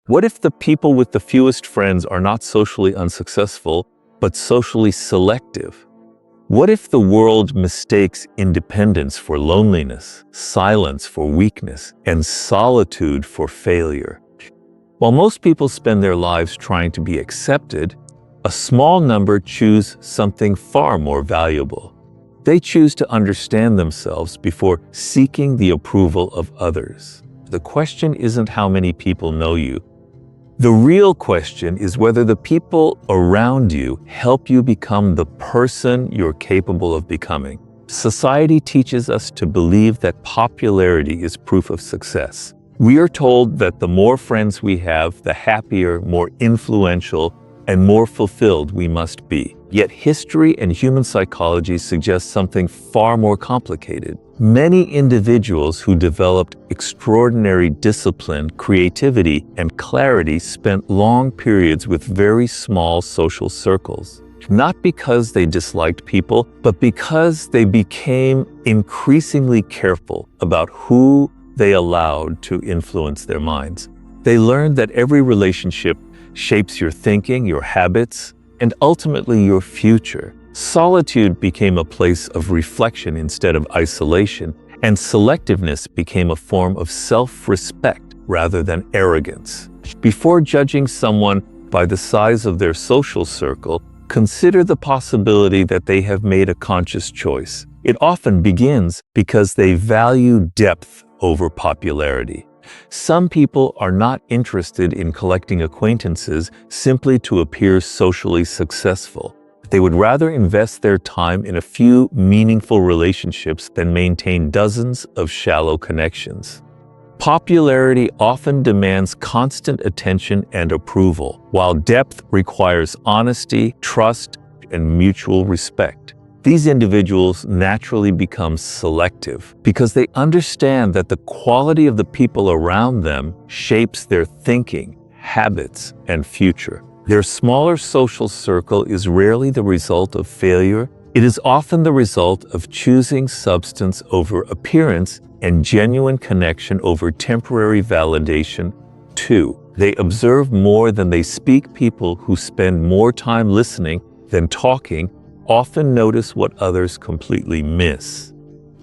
What if the people with the fewest friends are not socially unsuccessful, but socially selective? What if the world mistakes independence for loneliness, silence for weakness, and solitude for failure? While most people spend their lives trying to be accepted, a small number choose something far more valuable. They choose to understand themselves before seeking the approval of others. The question isn't how many people know you. The real question is whether the people around you help you become the person you're capable of becoming. Society teaches us to believe that popularity is proof of success. We are told that the more friends we have, the happier, more influential, and more fulfilled we must be. Yet history and human psychology suggest something far more complicated. Many individuals who developed extraordinary discipline, creativity, and clarity spent long periods with very small social circles. Not because they disliked people, but because they became increasingly careful about who they allowed to influence their minds. They learned that every relationship shapes your thinking, your habits, and ultimately your future. Solitude became a place of reflection instead of isolation, and selectiveness became a form of self-respect rather than arrogance. Before judging someone by the size of their social circle, consider the possibility that they have made a conscious choice. It often begins because they value depth over popularity. Some people are not interested in collecting acquaintances simply to appear socially successful. They would rather invest their time in a few meaningful relationships than maintain dozens of shallow connections. Popularity often demands constant attention and approval, while depth requires honesty, trust, and mutual respect. These individuals naturally become selective because they understand that the quality of the people around them shapes their thinking, habits, and future. Their smaller social circle is rarely the result of failure. It is often the result of choosing substance over appearance and genuine connection over temporary validation. 2. They observe more than they speak. People who spend more time listening than talking often notice what others completely miss.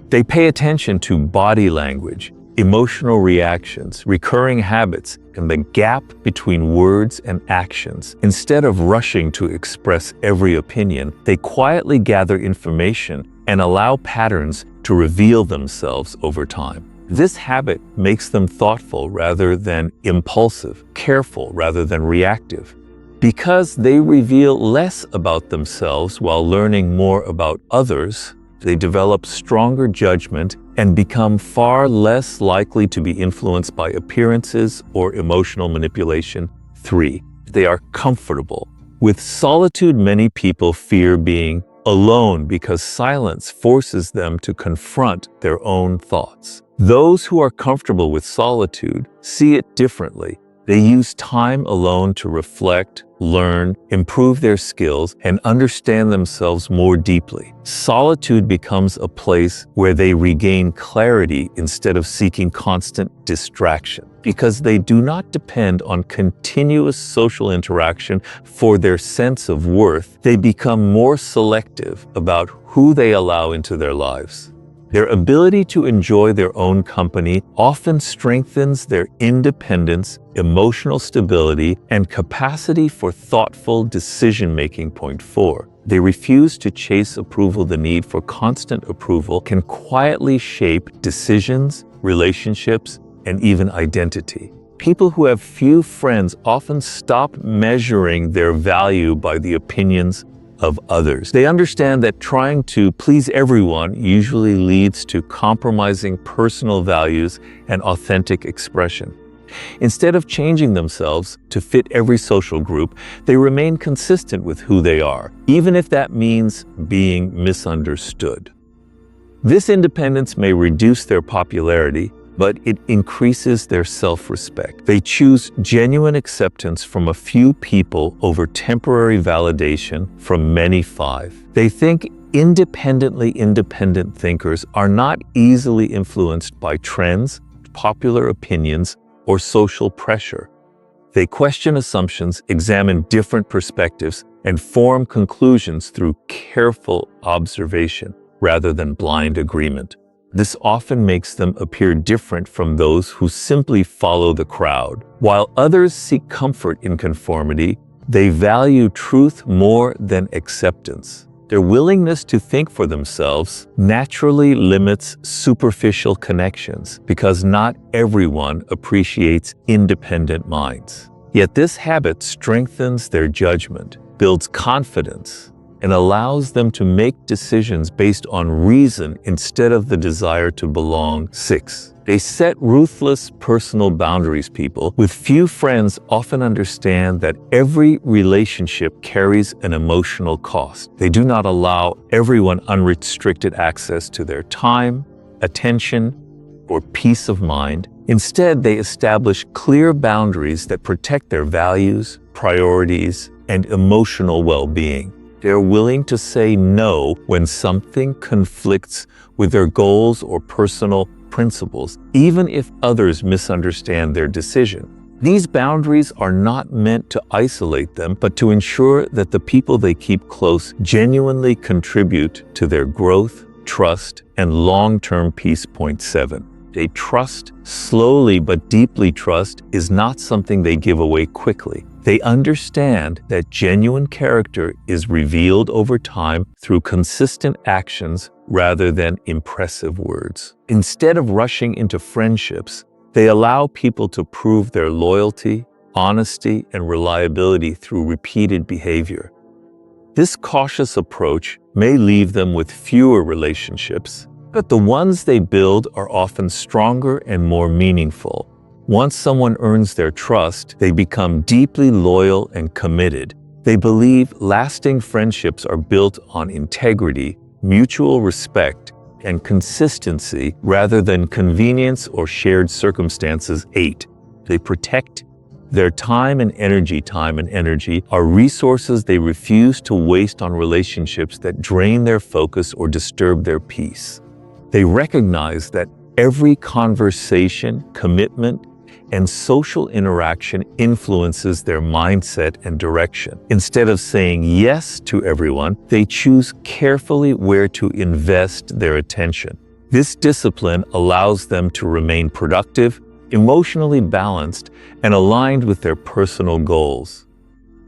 They pay attention to body language, emotional reactions, recurring habits, and the gap between words and actions. Instead of rushing to express every opinion, they quietly gather information and allow patterns to reveal themselves over time. This habit makes them thoughtful rather than impulsive, careful rather than reactive. Because they reveal less about themselves while learning more about others, they develop stronger judgment and become far less likely to be influenced by appearances or emotional manipulation. 3. They are comfortable. With solitude, many people fear being alone because silence forces them to confront their own thoughts. Those who are comfortable with solitude see it differently. They use time alone to reflect, learn, improve their skills, and understand themselves more deeply. Solitude becomes a place where they regain clarity instead of seeking constant distraction. Because they do not depend on continuous social interaction for their sense of worth, they become more selective about who they allow into their lives. Their ability to enjoy their own company often strengthens their independence, emotional stability, and capacity for thoughtful decision-making. Point 4. They refuse to chase approval. The need for constant approval can quietly shape decisions, relationships, and even identity. People who have few friends often stop measuring their value by the opinions of others. They understand that trying to please everyone usually leads to compromising personal values and authentic expression. Instead of changing themselves to fit every social group, they remain consistent with who they are, even if that means being misunderstood. This independence may reduce their popularity, but it increases their self-respect. They choose genuine acceptance from a few people over temporary validation from many. 5. They think independently. Independent thinkers are not easily influenced by trends, popular opinions, or social pressure. They question assumptions, examine different perspectives, and form conclusions through careful observation rather than blind agreement. This often makes them appear different from those who simply follow the crowd. While others seek comfort in conformity, they value truth more than acceptance. Their willingness to think for themselves naturally limits superficial connections because not everyone appreciates independent minds. Yet this habit strengthens their judgment, builds confidence, and allows them to make decisions based on reason instead of the desire to belong. 6. They set ruthless personal boundaries. People with few friends often understand that every relationship carries an emotional cost. They do not allow everyone unrestricted access to their time, attention, or peace of mind. Instead, they establish clear boundaries that protect their values, priorities, and emotional well-being. They're willing to say no when something conflicts with their goals or personal principles, even if others misunderstand their decision. These boundaries are not meant to isolate them, but to ensure that the people they keep close genuinely contribute to their growth, trust, and long-term peace. Point 7. They trust. Slowly but deeply trust is not something they give away quickly. They understand that genuine character is revealed over time through consistent actions rather than impressive words. Instead of rushing into friendships, they allow people to prove their loyalty, honesty, and reliability through repeated behavior. This cautious approach may leave them with fewer relationships, but the ones they build are often stronger and more meaningful. Once someone earns their trust, they become deeply loyal and committed. They believe lasting friendships are built on integrity, mutual respect, and consistency rather than convenience or shared circumstances. 8. They protect their time and energy. Time and energy are resources they refuse to waste on relationships that drain their focus or disturb their peace. They recognize that every conversation, commitment, and social interaction influences their mindset and direction. Instead of saying yes to everyone, they choose carefully where to invest their attention. This discipline allows them to remain productive, emotionally balanced, and aligned with their personal goals.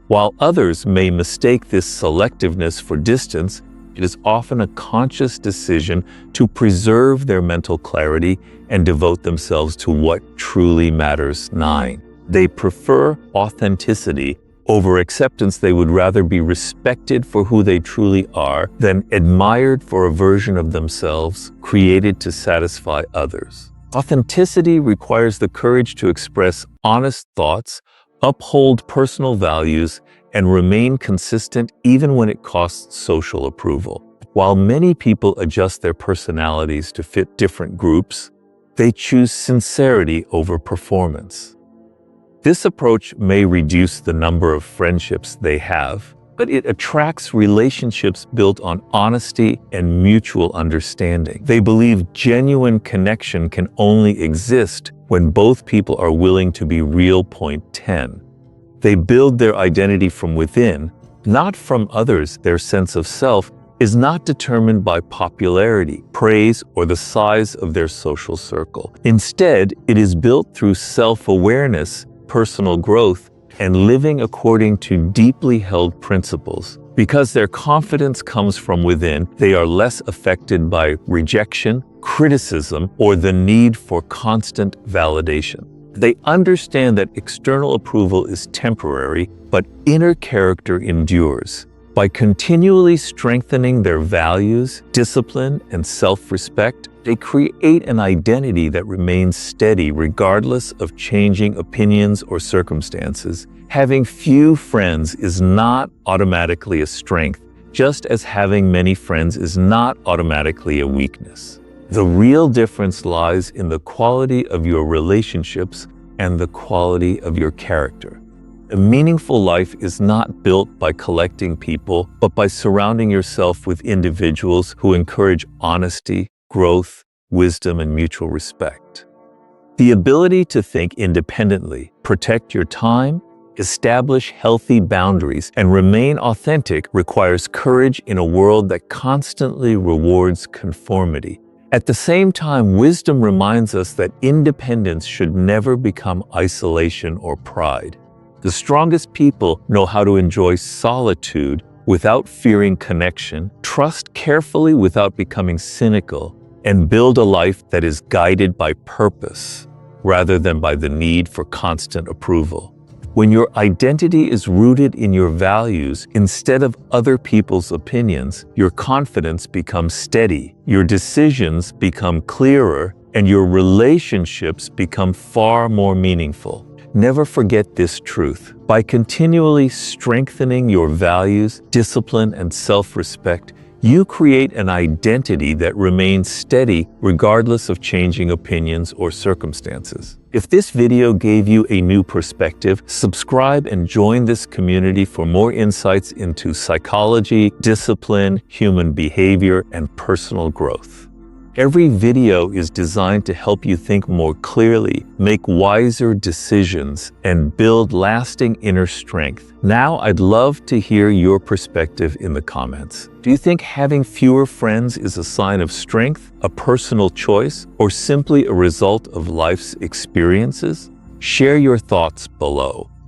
While others may mistake this selectiveness for distance, it is often a conscious decision to preserve their mental clarity and devote themselves to what truly matters. 9. They prefer authenticity over acceptance. They would rather be respected for who they truly are than admired for a version of themselves created to satisfy others. Authenticity requires the courage to express honest thoughts, uphold personal values, and remain consistent even when it costs social approval. While many people adjust their personalities to fit different groups, they choose sincerity over performance. This approach may reduce the number of friendships they have, but it attracts relationships built on honesty and mutual understanding. They believe genuine connection can only exist when both people are willing to be real. Point 10. They build their identity from within, not from others. Their sense of self is not determined by popularity, praise, or the size of their social circle. Instead, it is built through self-awareness, personal growth, and living according to deeply held principles. Because their confidence comes from within, they are less affected by rejection, criticism, or the need for constant validation. They understand that external approval is temporary, but inner character endures. By continually strengthening their values, discipline, and self-respect, they create an identity that remains steady regardless of changing opinions or circumstances. Having few friends is not automatically a strength, just as having many friends is not automatically a weakness. The real difference lies in the quality of your relationships and the quality of your character. A meaningful life is not built by collecting people, but by surrounding yourself with individuals who encourage honesty, growth, wisdom, and mutual respect. The ability to think independently, protect your time, establish healthy boundaries, and remain authentic requires courage in a world that constantly rewards conformity. At the same time, wisdom reminds us that independence should never become isolation or pride. The strongest people know how to enjoy solitude without fearing connection, trust carefully without becoming cynical, and build a life that is guided by purpose rather than by the need for constant approval. When your identity is rooted in your values instead of other people's opinions, your confidence becomes steady, your decisions become clearer, and your relationships become far more meaningful. Never forget this truth. By continually strengthening your values, discipline, and self-respect, you create an identity that remains steady regardless of changing opinions or circumstances. If this video gave you a new perspective, subscribe and join this community for more insights into psychology, discipline, human behavior, and personal growth. Every video is designed to help you think more clearly, make wiser decisions, and build lasting inner strength. Now, I'd love to hear your perspective in the comments. Do you think having fewer friends is a sign of strength, a personal choice, or simply a result of life's experiences? Share your thoughts below.